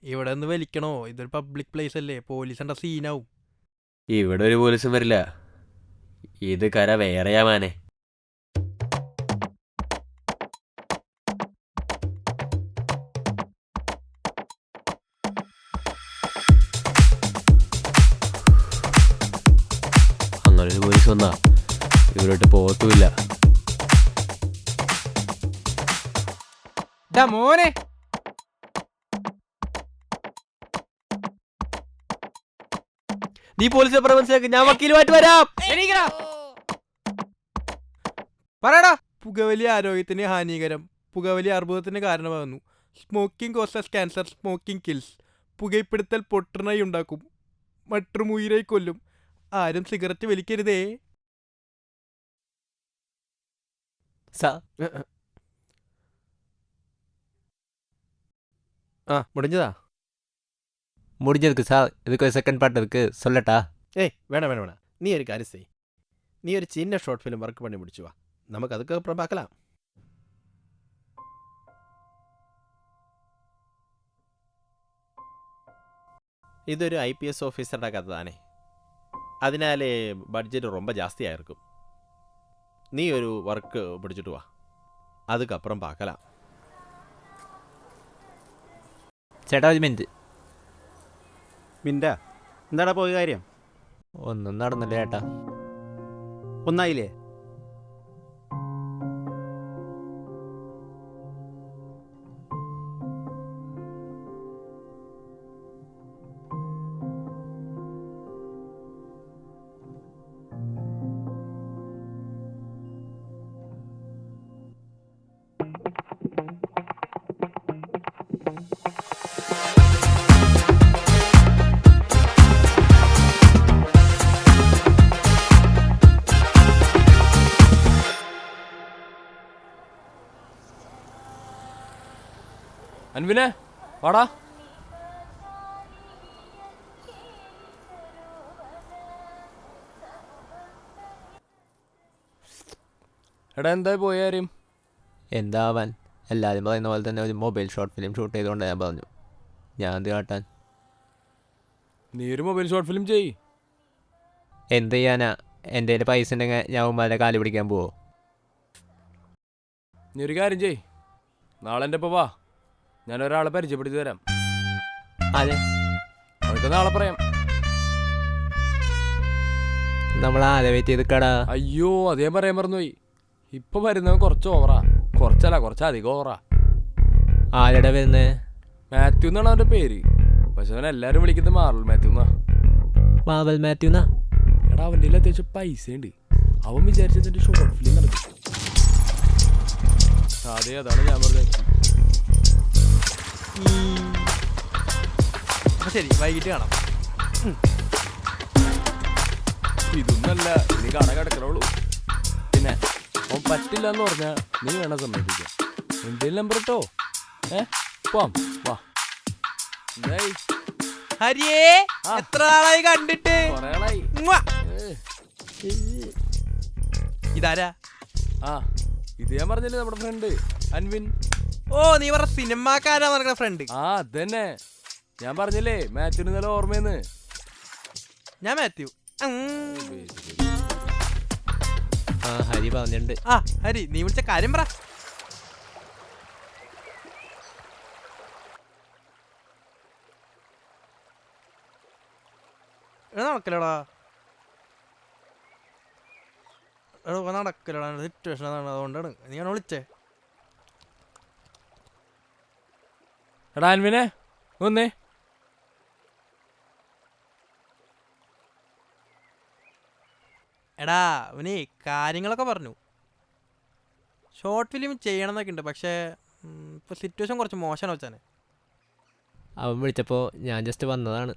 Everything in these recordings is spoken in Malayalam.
ഇവിടെ നിന്ന് വലിക്കണോ? ഇതൊരു പബ്ലിക് പ്ലേസ് അല്ലേ, പോലീസ് എന്താ സീനാവും. ഇവിടെ ഒരു പോലീസും വരില്ല. ഇത് കര വേറെയാ മാനെ. അങ്ങനൊരു പോലീസ് വന്നാ ഇവരോട്ട് പോകത്തുമില്ല. മോനെ നീ പോലീസ് പേപ്പർ മനസ്സിലാക്കി, ഞാൻ വക്കീലുമായിട്ട് വരാം. പറയടാ. പുകവലി ആരോഗ്യത്തിന് ഹാനികരം. പുകവലി അർബുദത്തിന് കാരണമാകുന്നു. Smoking causes cancer. Smoking kills. പുകയിപ്പിടുത്തൽ പൊട്ടണായി ഉണ്ടാക്കും, മറ്റും ഉയിരായി കൊല്ലും. ആരും സിഗരറ്റ് വലിക്കരുതേ. முடிஞ்சதா? முடிஞ்சதுக்கு சார். இதுக்கு ஒரு செகண்ட் பார்ட் இருக்கு, சொல்லட்டா? ஏய் வேணாம் வேணாம் வேணாம், நீ ஒரு காரியம் செய். நீ ஒரு சின்ன ஷார்ட் ஃபிலிம் ஒர்க் பண்ணி முடிச்சு வா, നമുക്ക് அதுக்கப்புறம் பார்க்கலாம். ഇതൊരു IPS ഓഫീസറുടെ കഥ താനേ, അതിനാൽ ബഡ്ജറ്റ് ரொம்ப ஜாஸ்தியாக இருக்கும். നീ ഒരു വർക്ക് പിടിച്ചിട്ട് വാ, അതുക്കപ്പുറം பார்க்கலாம். ചേട്ടാ ഒരു മിനിറ്റ്. മിൻറ്റാ, എന്താടാ പോയ കാര്യം? ഒന്നും നടന്നില്ല ചേട്ടാ. ഒന്നായില്ലേ? അൻവിനെ വാടാ. എടാ എന്തായി പോയ കാര്യം? എന്താവാൻ, എല്ലാവരും പറയുന്ന പോലെ തന്നെ ഒരു മൊബൈൽ ഷോർട്ട് ഫിലിം ഷൂട്ട് ചെയ്തുകൊണ്ട് ഞാൻ പറഞ്ഞു. ഞാൻ എന്ത് കാട്ടാൻ? നീ ഒരു മൊബൈൽ ഷോർട്ട് ഫിലിം ചെയ്. എന്ത് ചെയ്യാനാ? എൻ്റെ കയ്യിൽ പൈസ ഉണ്ടെങ്കിൽ ഞാൻ ഉമ്മാരെ കാല് പിടിക്കാൻ പോവോ? നീ ഒരു കാര്യം ചെയ്, നാളെ എൻ്റെ ഒപ്പം വാ, ഞാൻ ഒരാളെ പരിചയപ്പെടുത്തി തരാം. അതെ, അതൊക്കെ നാളെ പറയാം. നമ്മൾ ആരെ വെയിറ്റ് ചെയ്ത് കടാ? അയ്യോ അതേ പറയാൻ മറന്നുപോയി. ഇപ്പൊ വരുന്നവൻ കുറച്ച് ഓവറാ. കുറച്ചല്ല, കുറച്ചധികം ഓവറാ. ആരുടെ വരുന്നേ? മാത്യു എന്നാണ് അവൻ്റെ പേര്, പക്ഷെ അവൻ എല്ലാവരും വിളിക്കുന്നത് മാർവൽ മാത്യു എന്നാ. മാർവൽ മാത്യുന്നാ? എടാ അവൻ്റെ അത്യാവശ്യം പൈസ ഉണ്ട്, അവൻ വിചാരിച്ചതിൻ്റെ ഷോർട്ട് ഫിലിം നടക്കും. അതെ, അതാണ് ഞാൻ പറഞ്ഞത്. അപ്പൊ ശരി, വൈകിട്ട് കാണാം. ഇതൊന്നല്ല, ഇനി കാണാൻ കിടക്കണുള്ളൂ. പിന്നെ അവൻ പറ്റില്ല എന്ന് പറഞ്ഞാൽ നീ വേണം സമ്മതിക്കാം. എന്തെങ്കിലും നമ്പർ ഇട്ടോ. പോവാം, വാ. എന്തായി ഹരിയേ, എത്ര ആളായി കണ്ടിട്ട്? കൊറേ ആളായി. ഉമ്മാ. ഇതാരാ? ആ ഇത് ഞാൻ പറഞ്ഞില്ലേ, നമ്മുടെ ഫ്രണ്ട് അൻവിൻ. ഓ, നീ പറഞ്ഞ സിനിമാക്കാരാ നടക്കുന്ന ഫ്രണ്ട്? ആ അതന്നെ, ഞാൻ പറഞ്ഞില്ലേ മാത്യുവിന് നല്ല ഓർമ്മയെന്ന്. ഞാൻ മാത്യു. ആ ഹരി പറഞ്ഞിട്ടുണ്ട്. ആ ഹരി, നീ വിളിച്ച കാര്യം പറ. നടക്കലടാ, നടക്കലടാ, സിറ്റുവേഷൻ അതാണ്, അതുകൊണ്ടാണ് നീ ആണ് വിളിച്ചേ. എടാ അൻവിനെ ഒന്നേ. എടാ അവനെ കാര്യങ്ങളൊക്കെ പറഞ്ഞു, ഷോർട്ട് ഫിലിം ചെയ്യണം എന്നൊക്കെ ഉണ്ട്, പക്ഷേ ഇപ്പോൾ സിറ്റുവേഷൻ കുറച്ച് മോശമാണ് വെച്ചാൽ. അവൻ വിളിച്ചപ്പോൾ ഞാൻ ജസ്റ്റ് വന്നതാണ്.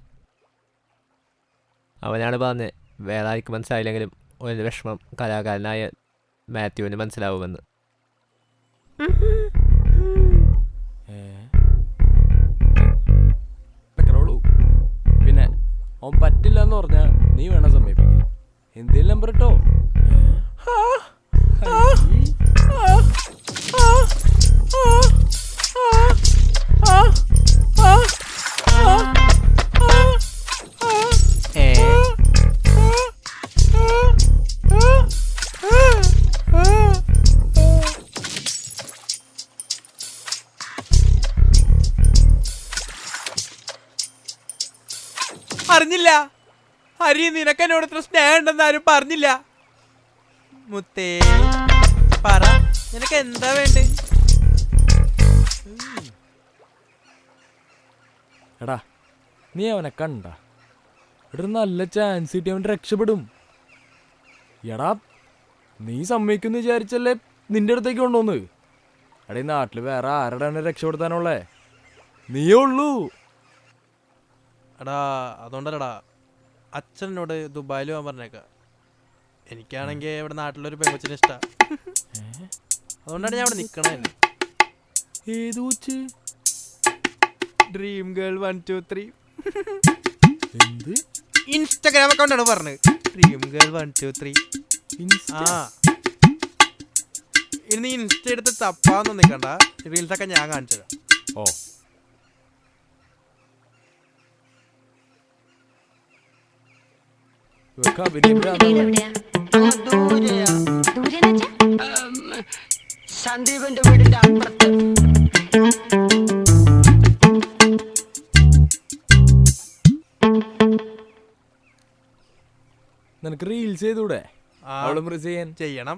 അവനാണ് പറഞ്ഞത് വേറെ ആർക്ക് മനസ്സിലായില്ലെങ്കിലും ഒരു വിഷമം കലാകാരനായ മാത്യുവിന് മനസ്സിലാവുമെന്ന്. പിന്നെ അവൻ പറ്റില്ല എന്ന് പറഞ്ഞാൽ നീ വേണം സമീപിക്കാൻ. എന്തേലും നമ്പർ ഇട്ടോ. അറിഞ്ഞില്ല. ഹരി, നിനക്ക് എന്നോട് ഇത്ര സ്നേഹം ഉണ്ടെന്ന് ആരും പറഞ്ഞില്ല. മുത്തേ പറ, നിനക്ക് എന്താ വേണ്ടേ? എടാ, നീ അവനെ കണ്ട ഇവിടെ നല്ല ചാൻസ് കിട്ടി അവൻ രക്ഷപ്പെടും. എടാ, നീ സമ്മതിക്കുന്നു വിചാരിച്ചല്ലേ നിന്റെ അടുത്തേക്ക് കൊണ്ടുവന്ന്. എടാ, ഈ നാട്ടിൽ വേറെ ആരുടെയാണ് രക്ഷപ്പെടുത്താനുള്ളേ? നീയേ ഉള്ളൂ. എടാ, അതുകൊണ്ടല്ലടാ അച്ഛൻ എന്നോട് ദുബായിൽ പോകാൻ പറഞ്ഞേക്ക. എനിക്കാണെങ്കിൽ ഇവിടെ നാട്ടിലൊരു പെങ്കൊച്ചിനെ ഇഷ്ടാ. അതുകൊണ്ടാണ് ഞാൻ ഇവിടെ നിക്കണേ. ഏത് കൊച്ച്? ഡ്രീം ഗേൾ 1 2 3 എന്ത്? ഇൻസ്റ്റാഗ്രാം അക്കൗണ്ടാണ് പറഞ്ഞത്. Dream girl 1 2 3. ആ, ഇനി നീ ഇൻസ്റ്റ എടുത്ത് തപ്പാന്ന് നിൽക്കണ്ട. റീൽസൊക്കെ ഞാൻ കാണിച്ചു തരാം. ഓ, ഇവർക്ക് അഭിനയം ഭ്രാന്താണ്. സന്ദീപിന്റെ വീടിന്റെ അപ്പുറത്ത്. നിനക്ക് റീൽസ് ചെയ്തൂടെ? ആ, അവളും ചെയ്യാൻ ചെയ്യണം.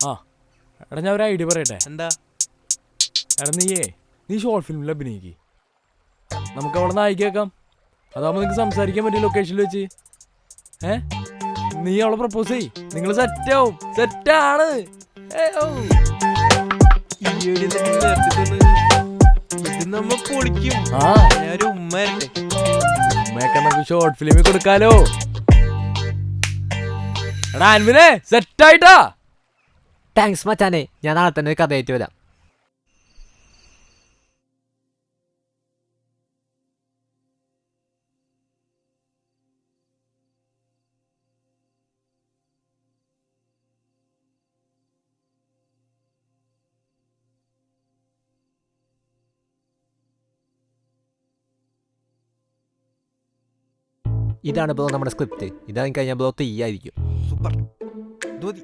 ആ, എടാ, ഞാൻ ഒരു ഐഡിയ പറയട്ടെ. എന്താ? എടാ, നീ ഷോർട്ട് ഫിലിമിൽ അഭിനയിക്ക്. നമുക്ക് അവളെ നായികയാക്കാം. അതാകുമ്പോൾ നിങ്ങൾക്ക് സംസാരിക്കാൻ പറ്റിയ ലൊക്കേഷനിൽ വെച്ച്. നീ അവളെ പ്രപ്പോസ് ചെയ്. നിങ്ങൾ സെറ്റാവും. സെറ്റാണ്. ഇത് നമ്മ പൊളിക്കും. ആ, ഞാനൊരു ഉമ്മ വരട്ടെ. ഉമ്മയൊക്കെ നമുക്ക് ഷോർട്ട് ഫിലിമിൽ കൊടുക്കാലോ. എടാ അൻവിനെ, സെറ്റായിട്ടാ. താങ്ക്സ് മച്ചാനെ, ഞാൻ നാളെ തന്നെ ഒരു കഥയായിട്ട് വരാം. ഇതാണ് ബ്രോ നമ്മുടെ സ്ക്രിപ്റ്റ്. ഇതാണ് കഴിഞ്ഞാൽ ബ്രോ തീയായിരിക്കും. സൂപ്പർ. ധോതി,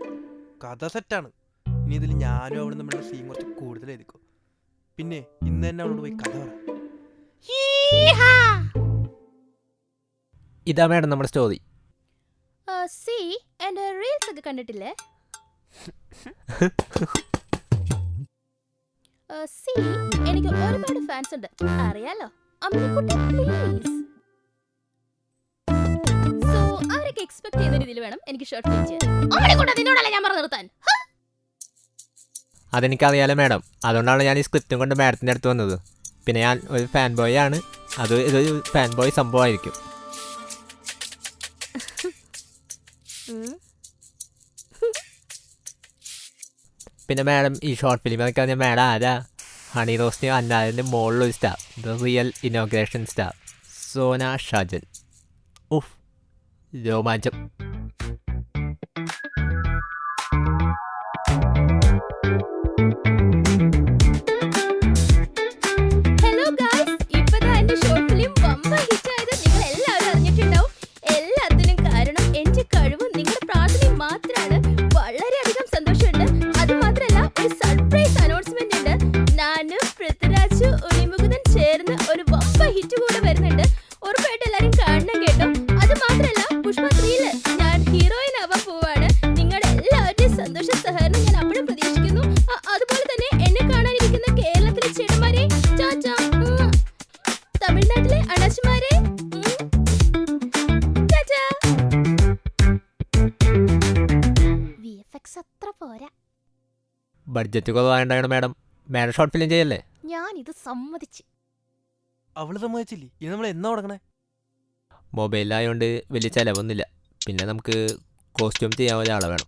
കഥ സെറ്റാണ്. ഇനി ഇതിൽ ഞാനും അവിടെ നമ്മളുടെ സീൻ കുറച്ച് കൂടുതലായിരിക്കും. പിന്നെ ഇന്ന് തന്നെ അവളോട് പോയി കഥ പറ. ഇതാ മേഡം നമ്മുടെ സ്റ്റോറി. സി എന്റെ റീൽസ് ഒക്കെ കണ്ടിട്ടില്ലേ? സി എനിക്ക് ഒരുപാട് ഫാൻസ് ഉണ്ട്, അറിയാലോ. അമ്മിക്കുട്ടി പ്ലീസ്. സോ അവരൊക്കെ എക്സ്പെക്ട് ചെയ്യുന്ന രീതിയിൽ വേണം എനിക്ക് ഷോർട്ട് ഫിലിം ചെയ്യാൻ. അമ്മിക്കുട്ടി, നിന്നോടല്ല ഞാൻ പറഞ്ഞു നിർത്താൻ. അതെനിക്കറിയാലോ മേഡം, അതുകൊണ്ടാണ് ഞാൻ ഈ സ്ക്രിപ്റ്റും കൊണ്ട് മാഡത്തിൻ്റെ അടുത്ത് വന്നത്. പിന്നെ ഞാൻ ഒരു ഫാൻ ബോയ് ആണ്. ഇതൊരു ഫാൻ ബോയ് സംഭവമായിരിക്കും. പിന്നെ മാഡം ഈ ഷോർട്ട് ഫിലിം എന്നൊക്കെ പറഞ്ഞാൽ മാഡം ആരാ? ഹണി റോസ്റ്റിന് അന്നാലിൻ്റെ മുകളിലൊരു star, the real inauguration star Sona Shajan. ഉഫ്, രോമാഞ്ചം. ഹലോ ഗായ്സ്, ഇപ്പതാ എന്റെ ഷോർട്ട് ഫിലിം വമ്പ ഹിറ്റ് ആയത് നിങ്ങൾ എല്ലാവരും അറിഞ്ഞിട്ടുണ്ടാവും. എല്ലാത്തിനും കാരണം എന്റെ കഴിവും നിങ്ങളുടെ പ്രാർത്ഥനയും മാത്രമാണ്. വളരെയധികം സന്തോഷമുണ്ട്. അത് മാത്രമല്ല, ഒരു സർപ്രൈസ് അനൗൺസ്മെന്റ് ഉണ്ട്. ഞാനും പൃഥ്വിരാജ് ഉണ്ണിമുകുന്ദൻ ചേർന്ന് ഒരു വമ്പ ഹിറ്റ് കൂടെ വരുന്നുണ്ട്. ഉറപ്പായിട്ട് എല്ലാരും കാണണം കേട്ടോ. അത് മാത്രമല്ല, പുഷ്പ 3 ഞാൻ ഹീറോയിൻ ആവാൻ പോവാണ്. നിങ്ങളുടെ എല്ലാവരുടെയും സന്തോഷ സഹകരണം ഞാൻ അപ്പോഴും പ്രതീക്ഷിക്കുന്നു. അതുപോലെ തന്നെ എന്നെ കാണാനിരിക്കുന്ന കേരളത്തിലെ ചേട്ടന്മാരെ, ചാച്ചാ. തമിഴ്നാട്ടിലെ അണച്ചുമാരെ, ചാച്ചാ. VFX അത്ര പോരാ. ബഡ്ജറ്റ് കുറവായതുകൊണ്ടാണ് മാഡം ഷോർട്ട് ഫിലിം ചെയ്യല്ലേ? ഞാൻ ഇത് സമ്മതിച്ചു. അവള് സമ്മതിച്ചില്ലേ? ഇനി നമ്മൾ എന്നാ തുടങ്ങണേ? മൊബൈലായതുകൊണ്ട് വലിയ ചിലവൊന്നുമില്ല. പിന്നെ നമുക്ക് കോസ്റ്റ്യൂം ചെയ്യാൻ ഒരാളെ വേണം.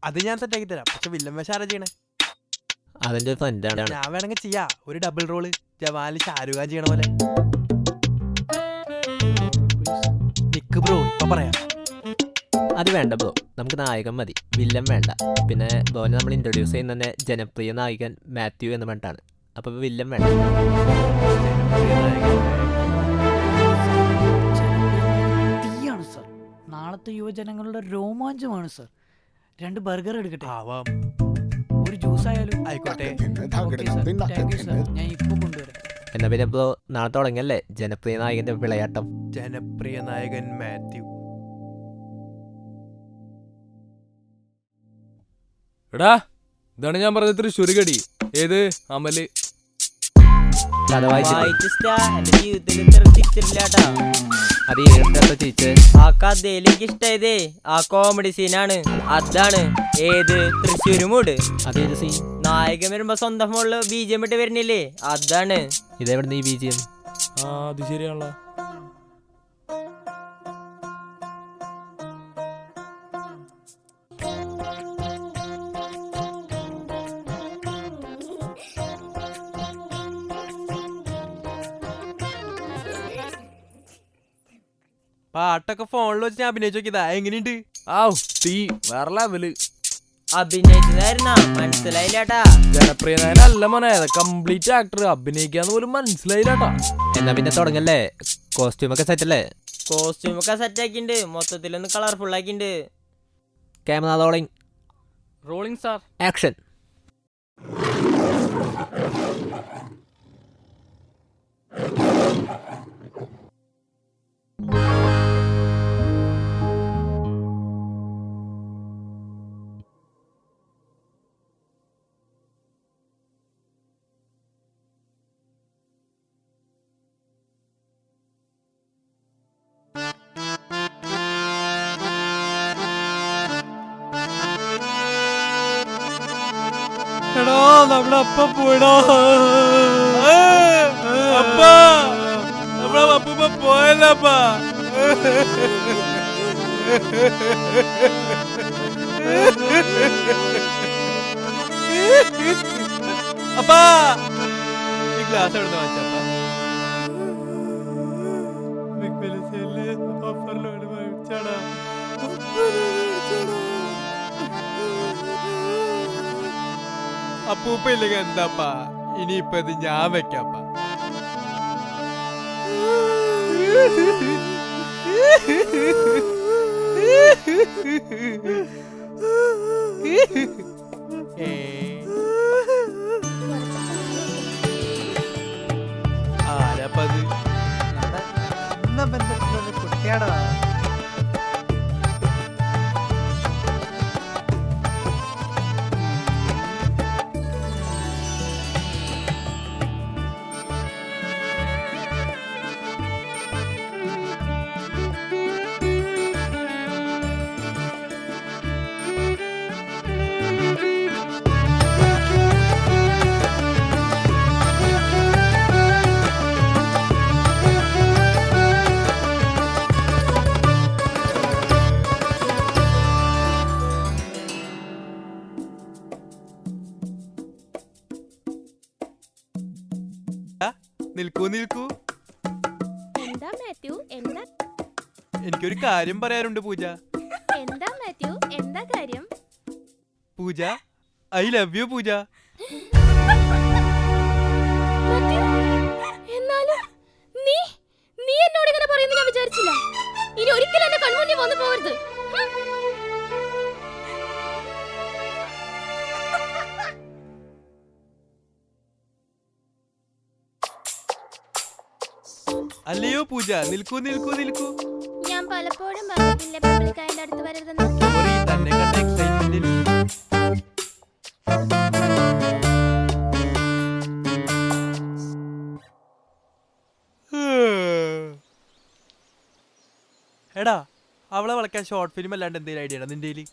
അത് ഞാൻ സെറ്റാക്കി തരാം. പക്ഷെ വില്ലൻ വേഷം ആരാ ചെയ്യണേ? അതെൻ്റെ ഒരു ഫ്രണ്ടാണ്. ഞാൻ വേണമെങ്കിൽ ചെയ്യാ. ഒരു ഡബിൾ റോള് ജവാനിൽ ഷാരൂഖ് ഖാൻ ചെയ്യണ പോലെ. നിക്ക് ബ്രോ, ഇപ്പൊ പറയാം. അത് വേണ്ട ബ്രോ, നമുക്ക് നായകൻ മതി, വില്ലൻ വേണ്ട. പിന്നെ ബ്രോനെ നമ്മൾ ഇൻട്രൊഡ്യൂസ് ചെയ്യുന്ന തന്നെ ജനപ്രിയ നായകൻ മാത്യു എന്ന് പറഞ്ഞിട്ടാണ്. അപ്പോൾ വില്ലൻ വേണ്ട. തീയാണ് സർ. നാളത്തെ യുവജനങ്ങളുടെ രോമാഞ്ചമാണ് സർ. 2 ബർഗർ എടുക്കട്ടെ? ആവാം. ഒരു ജ്യൂസ് ആയാലും ആയിക്കോട്ടെ. Okay sir, thank you sir. ഞാൻ ഇപ്പൊ കൊണ്ടുവരാം. എന്നാ പിന്നെ ബ്രോ നാളെ തുടങ്ങിയല്ലേ ജനപ്രിയ നായകന്റെ വിളയാട്ടം. ജനപ്രിയ നായകൻ മാത്യു. എടാ ഇതാണ് ഞാൻ പറഞ്ഞ തൃശ്ശൂർ കടി. ഏത് അമല്? കഥ വായിച്ചിട്ട് എന്റെ ജീവിതത്തിൽ ഇത്ര തിരിച്ചിട്ടില്ലാട്ടാ. അത് ഏഴെട്ടോ ചേച്ചി. ആ കഥയിൽ എനിക്ക് ഇഷ്ടായതേ ആ കോമഡി സീനാണ്. അതാണ് ഏത് തൃശ്ശൂര് മൂട്. അതേത് സീൻ? നായകൻ വരുമ്പോ സ്വന്തം ഫോണില് BGM ഇട്ട് വരുന്നില്ലേ, അതാണ്. ഇതെവിടുന്ന് ഈ BGM? ആ അത് ശരിയാണല്ലോ. പാട്ടൊക്കെ ഫോണിൽ വെച്ച് ഞാൻ അഭിനയിച്ചു നോക്കിയതാ. എങ്ങനെയുണ്ട്? ആവ് തീ വേറെ ലെവല്. അഭിനയിച്ചതായിരുന്നാ മനസ്സിലായില്ലാട്ടാ. ജനപ്രിയനല്ല മോനെ, കംപ്ലീറ്റ് ആക്ടർ. അഭിനയിക്കാന്ന് പോലും മനസ്സിലായില്ലാട്ടാ. എന്നാ പിന്നെ തുടങ്ങല്ലേ? കോസ്റ്റ്യൂമൊക്കെ സെറ്റല്ലേ? കോസ്റ്റ്യൂമൊക്കെ സെറ്റ് ആക്കിണ്ട്, മൊത്തത്തിലൊന്ന് കളർഫുൾ ആക്കിണ്ട്. Camera rolling, rolling start action. എടാ നമ്മുടെ അപ്പ പോയടാ. അപ്പ നമ്മുടെ അപ്പൂപ്പ പോയല്ലപ്പാ. അപ്പാ ഈ ഗ്ലാസ് എവിടെ വാങ്ങിച്ചപ്പാ? ഓഫറിലോട് വാങ്ങിച്ചാടാ. അപ്പൂപ്പ ഇല്ലെങ്കിൽ എന്താപ്പാ? ഇനിയിപ്പ ഇത് ഞാൻ വെക്കാപ്പാ. ആരാപ്പത്? കുട്ടിയാടാ. നിൽക്കൂ നിൽക്കൂ. എന്താ മാത്യു? എന്താ എനിക്കൊരു കാര്യം പറയാനുണ്ട് പൂജ. എന്താ മാത്യു? എന്താ കാര്യം? പൂജ, ഐ ലവ് യു പൂജ. മാത്യു, എന്നാലും നീ എന്നോട് ഇങ്ങനെ പറയുന്നു ഞാൻ വിചാരിച്ചില്ല. ഇനി ഒരിക്കലും എന്റെ കൺമുന്നിൽ വന്നു പോകരുത്. അല്ലയോ പൂജ, നിൽക്കൂ നിൽക്കൂ നിൽക്കൂ. ഞാൻ പലപ്പോഴും പറഞ്ഞിട്ടില്ലേ പബ്ലിക്കായന്റെ അടുത്ത് വരരുതെന്ന്. സോറി, തന്നെ കണ്ട എക്സൈറ്റ്മെന്റിൽ. എടാ, അവളെ വളക്കാൻ ഷോർട്ട് ഫിലിം അല്ലാണ്ട് എന്തെങ്കിലും ഐഡിയ ഉണ്ടോ നിന്റെ?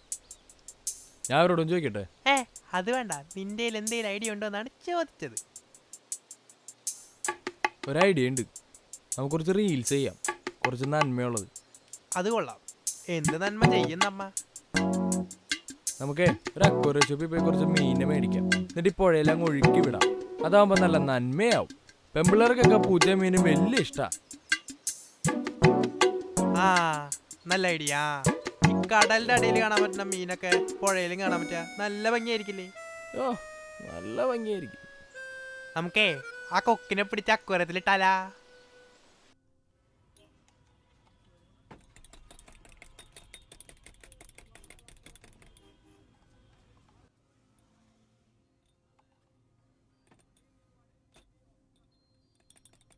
ഞാൻ അവരോടും ചോദിക്കട്ടെ? അത് വേണ്ട, നിന്റെ എന്തെങ്കിലും ഐഡിയ ഉണ്ടോ എന്നാണ് ചോദിച്ചത്. ഒരു ഐഡിയ ഉണ്ട്. നമുക്ക് കുറച്ച് റീൽസ് ചെയ്യാം, കുറച്ച് നന്മയുള്ളത്. അത് കൊള്ളാം. എന്ത് നന്മ ചെയ്യുന്നമ്മ? നമുക്കേ ഒരു അക്വേറിയം ഷോപ്പിൽ പോയി കുറച്ച് മീനെ മേടിക്കാം, എന്നിട്ട് ഈ പുഴയിലങ്ങ് ഒഴുക്കി വിടാം. അതാകുമ്പോൾ നല്ല നന്മയാവും. പെമ്പിള്ളേർക്കൊക്കെ പൂച്ച മീനും വലിയ ഇഷ്ടമാണ്. ആ, നല്ല ഐഡിയ. ഈ കടലിന്റെ അടിയിൽ കാണാൻ പറ്റുന്ന മീനൊക്കെ പുഴയിലും കാണാൻ പറ്റുക, നല്ല ഭംഗിയായിരിക്കില്ലേ? ഓ, നല്ല ഭംഗിയായിരിക്കും. നമുക്കേ ആ കൊക്കിനെ പിടിച്ച് അക്വേറിയത്തിലിട്ടാലാ?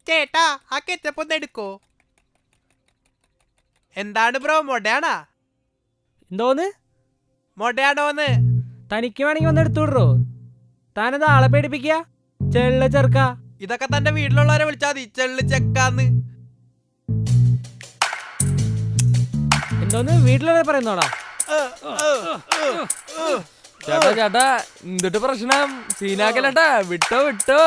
ചേട്ടാ ആ കെച്ചപ്പ് ഒന്ന് എടുക്കോ. എന്താണ് ബ്രോ, മൊടയാണാ? എന്തോന്ന്? മൊടയാണോന്ന്? തനിക്ക് വേണമെങ്കിൽ ഒന്ന് എടുത്തു വിടറോ? താനെന്താ ആളെ പേടിപ്പിക്കുക? ചെള്ള ചെറുക്ക. ഇതൊക്കെ തന്റെ വീട്ടിലുള്ളവരെ വിളിച്ചാ മതി ചെള്ളു ചെക്കാന്ന്. എന്തോന്ന് വീട്ടിലുള്ളവരെ പറയുന്നോടാ? ചേട്ടാ ചേട്ടാ എന്തിട്ട് പ്രശ്നം? സീനാക്കലട്ടാ, വിട്ടോ വിട്ടോ.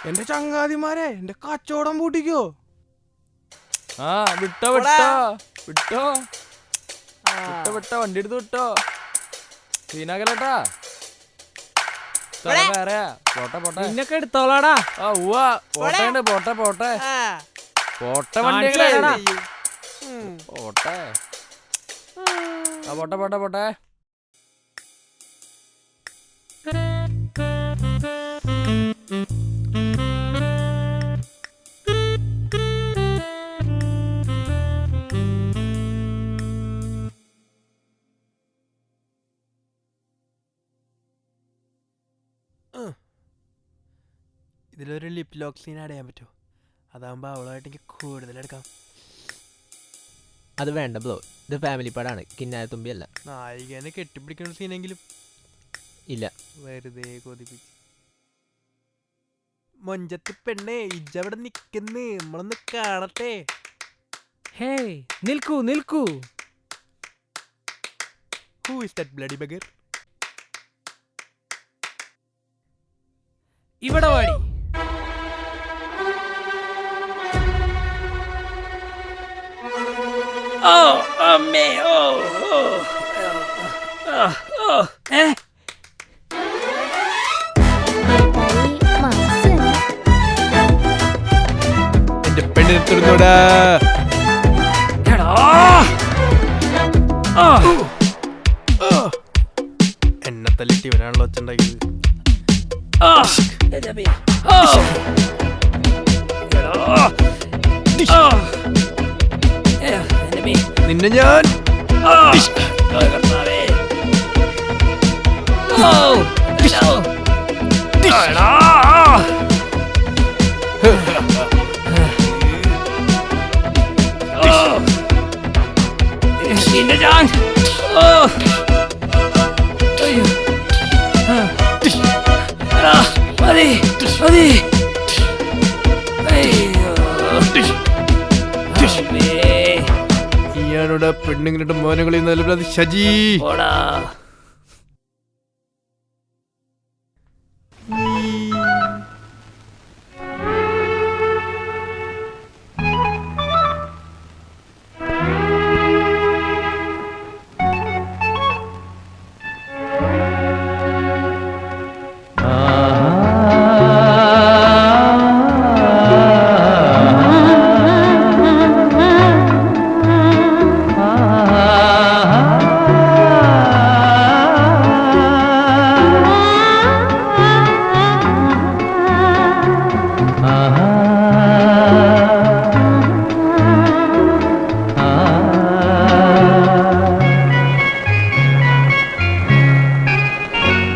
എന്റെ ചങ്ങാതിമാരെ എന്റെ കച്ചവടം പൂട്ടിക്കോ. ആ വിട്ടോ വിട്ടോ വിട്ടോ വിട്ടോ വിട്ടോ, വണ്ടി എടുത്ത് വിട്ടോ. സീനാക്കലട്ടാ. വേറെ പോട്ടെ പോട്ടെ. നിന്നൊക്കെ എടുത്തോളാടാ. ആ ഉവ്വാ പോട്ടെ പോട്ടെ പോട്ടെ പോട്ടെ വണ്ടി കാണിച്ചു പോട്ടെ. ആ പോട്ടെ പോട്ടെ പോട്ടെ. ഇതിലൊരു ലിപ് ലോക്ക് സീൻ ആഡ് ചെയ്യാൻ പറ്റുമോ? അതാകുമ്പോ അവളായിട്ട് എനിക്ക് കൂടുതലെടുക്കാം. അത് വേണ്ട ബ്രോ, ഇത് ഫാമിലി പാടാണ്, കിന്നായ തുമ്പിയല്ല. നായികനെ കെട്ടിപ്പിടിക്കുന്ന സീനെങ്കിലും ഇല്ല. വെറുതെ കൊതിപ്പിച്ച്. മൊഞ്ചത്ത് പെണ്ണേ ഇജ്ജവിടെ നിക്കുന്നു, നമ്മളൊന്ന് കാണട്ടെ. ഹേയ് നിൽക്കൂ നിൽക്കൂ. Who is that bloody bugger? ഇവിടെ വാടി. ഓ അമ്മേ ഓ ഓ ഓ ഏ എന്റെ പെണ്ണിനെ തുറന്നോടാ. എന്നെ തല്ലിട്ട് ഇവനാണല്ലോ ഒച്ചുണ്ടാക്കിയത്. നിന്നെ ഞാൻ ഞാനോട് പെണ്ണുങ്ങളുടെ മോനങ്ങളിൽ നിലവിലത് ഷജി.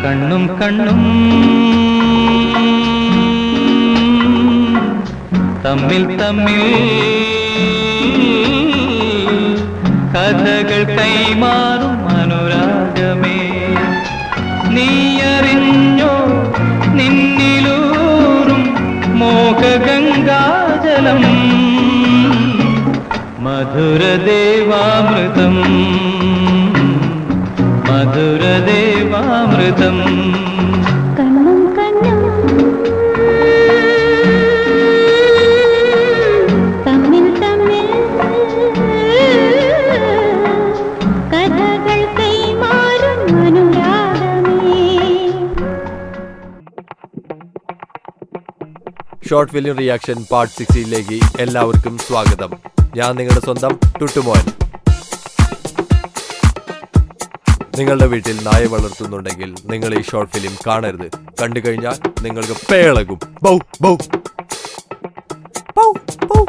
കണ്ണും കണ്ണും തമ്മിൽ തമ്മിൽ കഥകൾ കൈമാറും അനുരാഗമേ, നീയറിഞ്ഞോ നിന്നിലൂറും മോഹഗംഗാജലം, മധുരദേവാമൃതം മധുരദേവാമൃതം. കണ്ണും കണ്ണും തമ്മിൽ തമ്മിൽ കഥകൾ കൈമാറും അനുരാഗമേ. ഷോർട്ട് ഫിലിം റിയാക്ഷൻ പാർട്ട് 16ലേക്ക് എല്ലാവർക്കും സ്വാഗതം. ഞാൻ നിങ്ങളുടെ സ്വന്തം ടുട്ടുമോൻ. നിങ്ങളുടെ വീട്ടിൽ നായ വളർത്തുന്നുണ്ടെങ്കിൽ നിങ്ങൾ ഈ ഷോർട്ട് ഫിലിം കാണരുത്. കണ്ടു കഴിഞ്ഞാൽ നിങ്ങൾക്ക് പേളകും. ബൗ ബൗ ബൗ ബൗ.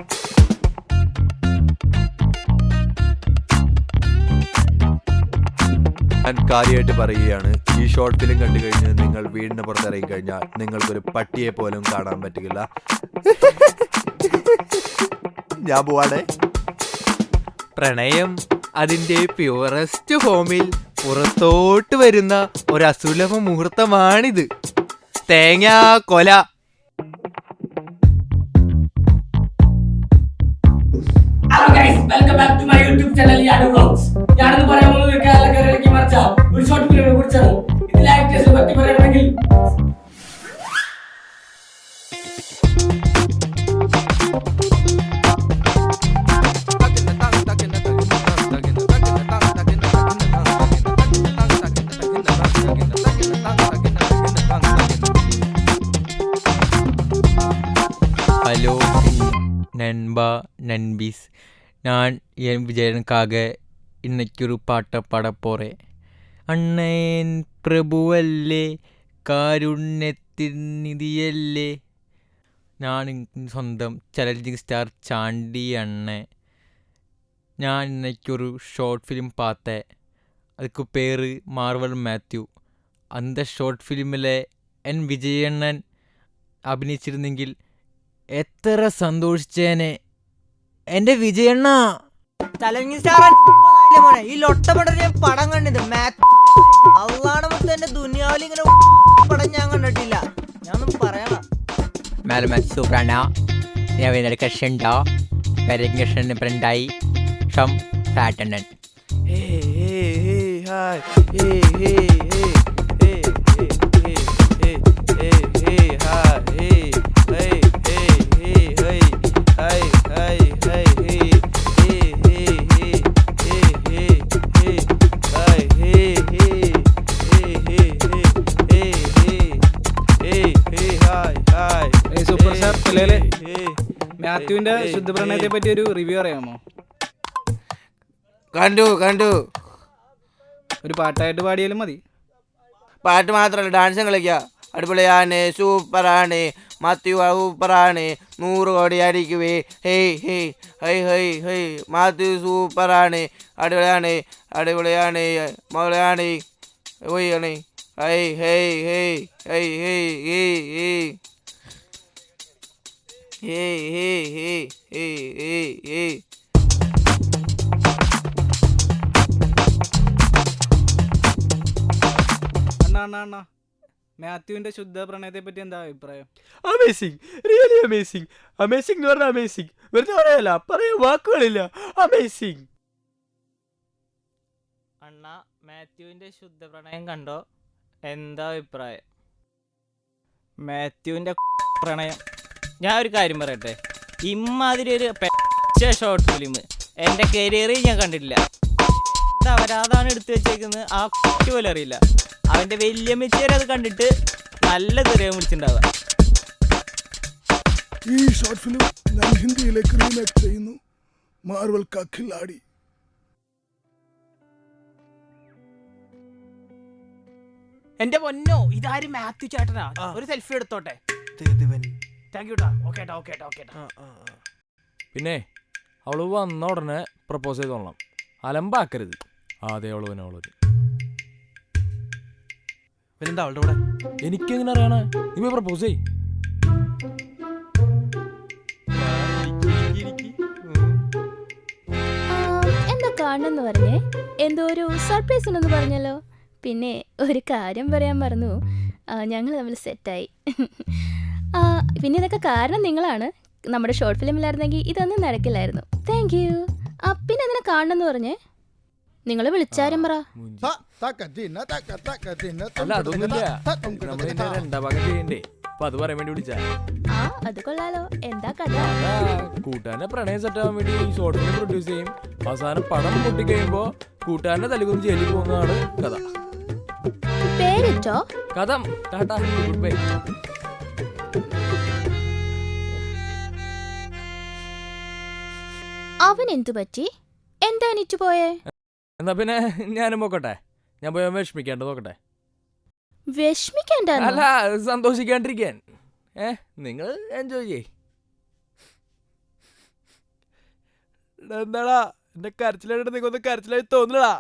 ഞാൻ കാര്യമായിട്ട് പറയുകയാണ്, ഈ ഷോർട്ട് ഫിലിം കണ്ടു കഴിഞ്ഞ് നിങ്ങൾ വീടിന് പുറത്തിറങ്ങി കഴിഞ്ഞാൽ നിങ്ങൾക്കൊരു പട്ടിയെ പോലും കാണാൻ പറ്റില്ല. ഞാൻ പോവാണേ. പ്രണയം അതിൻ്റെ പ്യൂറസ്റ്റ് ഫോമിൽ പുറത്തോട്ട് വരുന്ന ഒരു അസുലഭ മുഹൂർത്തമാണിത്. തേങ്ങാ കൊല. Hello guys, welcome back to my YouTube channel Yadu vlogs. ഞാനിന്ന് പറയാൻ പോകുന്നത് കേരളക്കരയിലേക്ക് മറിച്ച ഒരു ഷോർട്ട് ഫിലിമിനെ കുറിച്ചാണ്. ഇതിലെ ആക്ടേഴ്സിനെ പറ്റി പറയണമെങ്കിൽ ஹலோ நண்பா நண்பீஸ், நான் என் விஜயனுக்காக இன்னைக்கு ஒரு பாட்டை பாட போகிறேன். அண்ணன் പ്രഭുവല്ലേ, കാരുണ്യത്തിൻ നിധിയല്ലേ, ഞാൻ സ്വന്തം ചലഞ്ചിങ് സ്റ്റാർ ചാണ്ടി അണ്ണൻ. ഞാൻ இன்னைக்கு ஷார்ட் ஃபிலிம் பார்த்தேன். அதுக்கு பேர் மார்வல் மேத்யூ. அந்த ஷார்ட் ஃபிலிமில் എൻ വിജയണ്ണൻ അഭിനയിച്ചിരുന്നെങ്കിൽ എത്ര സന്തോഷിച്ചേനെ എൻ്റെ വിജയണ്ണ. ചലഞ്ചിങ് സ്റ്റാർ മോനെ, ഈ ലൊട്ടപ്പട പടം കണ്ടത് അള്ളാണ് മൊത്തം എന്റെ ദുനിയാവിൽ ഇങ്ങനെ പടം ഞാൻ കണ്ടിട്ടില്ല. ഞാനൊന്നും പറയണ. Malamat Soprana, jag vill att kända, Bergen Brandai, som Satanen. Hey, hey, hey, hi. Hey, hey, hey. Hey, hey, hey, hey. Hey, hey, hi. Hey, hey, hey, hey, hey. Hi, hi, hi, hey. Hey, hey, hey, hey, hey, hey. Hi, hey, hey, hey, hey, hey, hey, hey, hey, hi, hi. Super star പിള്ളേലെ മാത്യുവിന്റെ ശുദ്ധപ്രണയത്തെ പറ്റി ഒരു റിവ്യൂ അറിയാമോ? കണ്ടു ഒരു പാട്ടായിട്ട് പാടിയാലും മതി. പാട്ട് മാത്രമല്ല, ഡാൻസും കളിക്കുക. അടിപൊളിയാണ്, സൂപ്പറാണ്, മാത്യു സൂപ്പറാണ്, 100 കോടി അടിക്കുവേ. Hey hey hi hi hi, Mathew സൂപ്പറാണ്, അടിപൊളിയാണ് മകളാണ്, ഓയാണ്. Hi hi hi hi hi hey hey hey hey hey hey hey hey. അണ്ണാ മാത്യുവിന്റെ ശുദ്ധ പ്രണയത്തെ പറ്റി എന്താ അഭിപ്രായം? Amazing, really amazing. അമേസിങ് എന്ന് പറഞ്ഞാൽ അമേസിങ്. വെറുതെ പറയല്ല, പറയാൻ വാക്കുകളില്ല. അമേസിങ്. അണ്ണ മാത്യുവിന്റെ ശുദ്ധ പ്രണയം കണ്ടോ? എന്താ അഭിപ്രായം? മാത്യുവിന്റെ പ്രണയം, ഞാൻ ഒരു കാര്യം പറയട്ടെ, ഇമ്മാതിരി ഒരു ഷോർട്ട് ഫിലിം എൻ്റെ കരിയറിൽ ഞാൻ കണ്ടിട്ടില്ല. എന്താ അവരാതാണ് എടുത്തു വെച്ചേക്കുന്നത് ആ പോലും അറിയില്ല. അവൻ്റെ വല്യമ്മച്ചേരെ അത് കണ്ടിട്ട് നല്ല തെറിയാൻ വിളിച്ചിട്ടുണ്ടാവുക. ഈ ഷോർട്ട് ഫിലിം ഞാൻ ഹിന്ദിയിലേക്ക് റീമേക്ക് ചെയ്യുന്നു. മാർവൽ കാ ഖിലാടി. എന്റെ പൊന്നോ, ഇതാരും മാത്യു ചേട്ടനാ. ഒരു സെൽഫി എടുത്തോട്ടെ. താങ്ക് യു ടാ. ഓക്കെ. പിന്നെ അവള് വന്ന ഉടനെ പ്രപ്പോസ് ചെയ്തോളണം, അലമ്പാക്കരുത്. അതെ അവള് പിന്നെന്താ അവളുടെ കൂടെ? എനിക്കെങ്ങനെ അറിയണ? നീ പോയി പ്രപ്പോസ് ചെയ്. എന്താ കാണണമെന്ന് പറഞ്ഞേ? എന്തോ ഒരു സർപ്രൈസ് ഉണ്ടെന്ന് പറഞ്ഞല്ലോ. പിന്നെ ഒരു കാര്യം പറയാൻ മറന്നു, ഞങ്ങൾ തമ്മിൽ സെറ്റായി. പിന്നെ ഇതൊക്കെ കാരണം നിങ്ങളാണ്. നമ്മുടെ ഷോർട്ട് ഫിലിമിലായിരുന്നെങ്കിൽ ഇതൊന്നും നടക്കില്ലായിരുന്നു. Thank you. പിന്നെ എന്തിനാ കാണണമെന്ന് പറഞ്ഞേ? നിങ്ങൾ വിളിച്ചാരും പറ. അല്ല അതൊന്നുമില്ല, നമ്മളിതിന്റെ രണ്ടാം ഭാഗം ചെയ്യണ്ടേ, അപ്പൊ അത് പറയാൻ വേണ്ടി വിളിച്ചാ. അത് കൊള്ളാലോ. എന്താ കഥ? കൂട്ടുകാരനെ പ്രണയം സെറ്റാവാൻ വേണ്ടി ഈ ഷോർട്ട് ഫിലിം പ്രൊഡ്യൂസ് ചെയ്യും. അവസാനം പടം പൊട്ടിക്കഴിയുമ്പോ കൂട്ടുകാരനെ തലകുന്ന് ജയിലിൽ പോകുന്നതാണ് കഥ. പേരിട്ടോ? കഥ. Tata, good bye. അവൻ എന്തു പറ്റി? എന്താ എനിച്ചു പോയേ? എന്നാ പിന്നെ ഞാനും പോക്കട്ടെ. ഞാൻ പോയി വിഷമിക്കാണ്ട് നോക്കട്ടെ. വിഷമിക്കണ്ട, അല്ല സന്തോഷിക്കാണ്ടിരിക്കാൻ. നിങ്ങൾ എൻജോയ് ചെയ്യ്. എന്താടാ എന്റെ കരച്ചിലായിട്ട് നിങ്ങൊന്ന് കരച്ചിലായി തോന്നലടാ.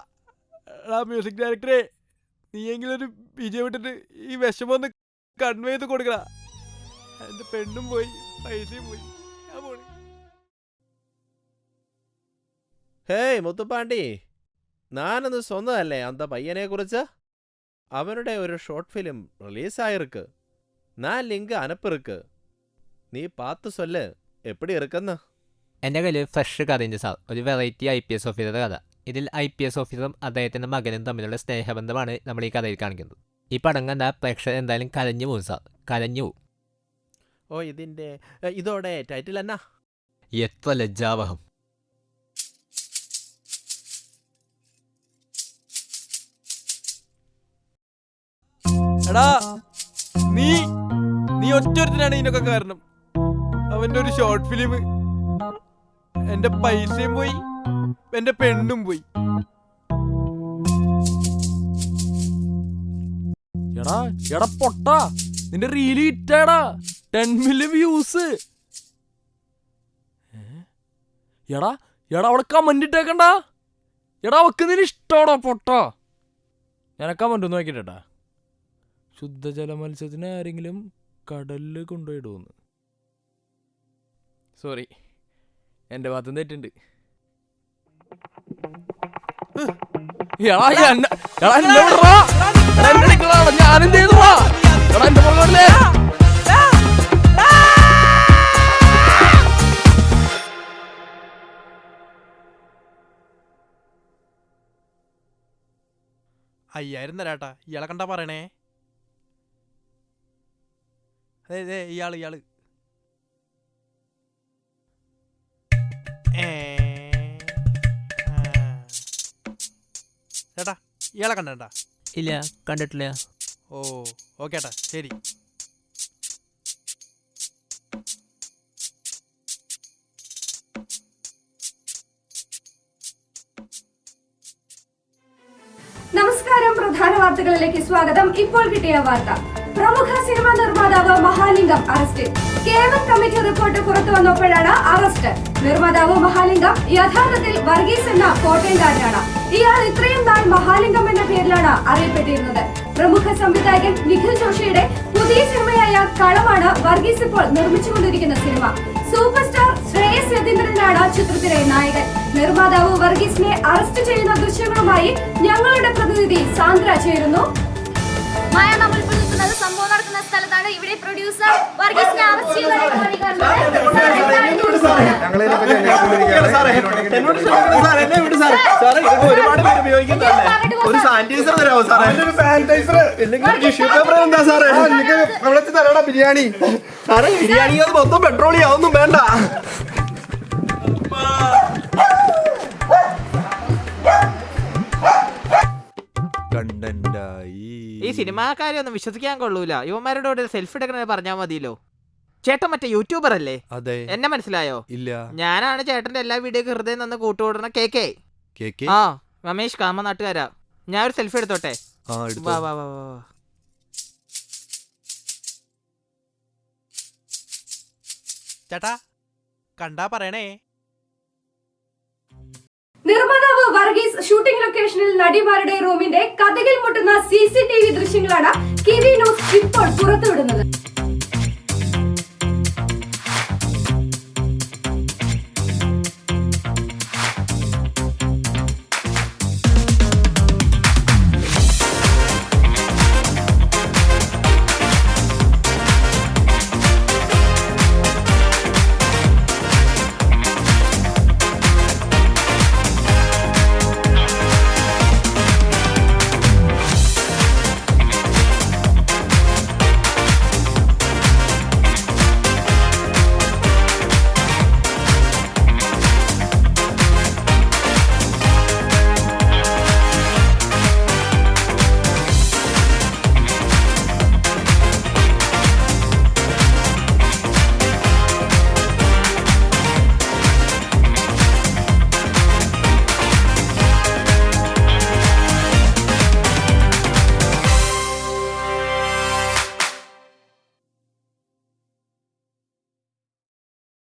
മ്യൂസിക് ഡയറക്ടറെ നീയെങ്കിലും ഒരു വിജയം വിട്ടിട്ട് ഈ വിഷമം ഒന്ന് കൺവേ ചെയ്ത് കൊടുക്കടാ. എന്റെ പെണ്ണും പോയി, പൈസയും പോയി, ഞാൻ പോണി. ഹേയ് മുത്തുപ്പാണ്ടി, ഞാനൊന്ന് സ്വന്തമല്ലേ അന്ത പയ്യനെ കുറിച്ച്. അവനുടെ ഒരു ഷോർട്ട് ഫിലിം റിലീസായിருக்கு. ഞാൻ ലിങ്ക് അനപ്പിருக்கு. നീ പാത്ത് സൊല്ല് എപ്പടി ഇരിക്കുന്ന. എൻ്റെ കയ്യിൽ ഫ്രഷ് കഥയുണ്ട് സാർ. ഒരു വെറൈറ്റി IPS ഓഫീസറുടെ കഥ. ഇതിൽ IPS ഓഫീസറും അദ്ദേഹത്തിൻ്റെ മകനും തമ്മിലുള്ള സ്നേഹബന്ധമാണ് നമ്മൾ ഈ കഥയിൽ കാണിക്കുന്നത്. ഈ പടം കണ്ട പ്രേക്ഷകർ എന്തായാലും കരഞ്ഞു പോകും സാർ, കരഞ്ഞു പോകും. ഓ ഇതോടെ ടൈറ്റിൽ എന്നാ? എത്ര ലജ്ജാവഹം. എടാ നീ ഒറ്റൊരുത്തനാണ് ഇതിനൊക്കെ കാരണം. അവന്റെ ഒരു ഷോർട്ട് ഫിലിം, എന്റെ പൈസയും പോയി, എന്റെ പെണ്ണും പോയി. എടാ പൊട്ടാ, നിന്റെ റീല് ഹിറ്റാടാ, 10 million വ്യൂസ്. എടാ അവിടെ കമന്റ് ഇട്ടേക്കണ്ട. എടാ അവക്ക് നിന്നെ ഇഷ്ടമാടാ പൊട്ടാ. ഞാൻ കമന്റ് ഒന്ന് നോക്കിട്ടാ. ശുദ്ധജല മത്സ്യത്തിന് ആരെങ്കിലും കടലിൽ കൊണ്ടുപോയിടുമെന്ന്. സോറി, എൻ്റെ ഭാഗത്ത് തെറ്റുണ്ട്. ഞാനും ചെയ്തോളാ. എന്റെ പുറകെ $5000 തരാട്ടാ. ഇയാളെ കണ്ടാ പറയണേ. അതെ ഇയാള് ചേട്ടാ, ഇയാളെ കണ്ടാ? ഇല്ല, കണ്ടിട്ടില്ല. ഓ ഓക്കെ ഏട്ടാ, ശരി. നമസ്കാരം, പ്രധാന വാർത്തകളിലേക്ക് സ്വാഗതം. ഇപ്പോൾ കിട്ടിയ വാർത്ത. പ്രമുഖ സിനിമാ നിർമ്മാതാവ് മഹാലിംഗം അറസ്റ്റിൽ. കേവൻ കമ്മിറ്റി റിപ്പോർട്ട് പുറത്തു വന്നപ്പോഴാണ് അറസ്റ്റ്. നിർമ്മാതാവ് മഹാലിംഗം യഥാർത്ഥത്തിൽ വർഗീസ് എന്ന കോട്ടയംകാരനാണ്. ഇയാൾ ഇത്രയും നാൾ മഹാലിംഗം എന്ന പേരിലാണ് അറിയപ്പെട്ടിരുന്നത്. പ്രമുഖ സംവിധായകൻ നിഖിൽ ജോഷിയുടെ പുതിയ സിനിമയായ കളമാണ് വർഗീസ് ഇപ്പോൾ നിർമ്മിച്ചുകൊണ്ടിരിക്കുന്ന സിനിമ. സൂപ്പർ സ്റ്റാർ ശ്രേയസ് യതീന്ദ്രനാണ് ചിത്രത്തിലെ നായകൻ. നിർമ്മാതാവ് വർഗീസിനെ അറസ്റ്റ് ചെയ്യുന്ന ദൃശ്യങ്ങളുമായി ഞങ്ങളുടെ പ്രതിനിധി സാന്ദ്ര ചേരുന്നു. സംഭവം നടക്കുന്ന സ്ഥലത്താണ്. ഇവിടെ പ്രൊഡ്യൂസർ വർഗീസിനെ അറസ്റ്റ് ചെയ്യുന്ന ഒരു സാനിറ്റൈസർ തരാമോ സാറേ? ബിരിയാണി സാറേ, ബിരിയാണി അത് മൊത്തം പെട്രോളി അതൊന്നും വേണ്ട. ഈ സിനിമാക്കാരെ ഒന്നും വിശ്വസിക്കാൻ കൊള്ളൂല. യുവന്മാരുടെ കൂടെ സെൽഫി എടുക്കണ പറഞ്ഞാൽ മതിയല്ലോ. ചേട്ടൻ മറ്റേ യൂട്യൂബർ അല്ലേ? അതെ. എന്നെ മനസ്സിലായോ? ഇല്ല. ഞാനാണ് ചേട്ടന്റെ എല്ലാ വീഡിയോക്ക് ഹൃദയം നിന്ന് കൂട്ടുകൂടുന്ന KK. ആ രമേശ് കാമനാട്ടുകാരാ. ഞാൻ ഒരു സെൽഫി എടുത്തോട്ടെ? വാ വാ വാ വാ. ചേട്ടാ കണ്ടാ പറയണേ. നിർമ്മാതാവ് വർഗീസ് ഷൂട്ടിംഗ് ലൊക്കേഷനിൽ നടിമാരുടെ റൂമിന്റെ കഥകിൽ മുട്ടുന്ന CCTV ദൃശ്യങ്ങളാണ് കിവി ന്യൂസ് ഇപ്പോൾ പുറത്തുവിടുന്നത്.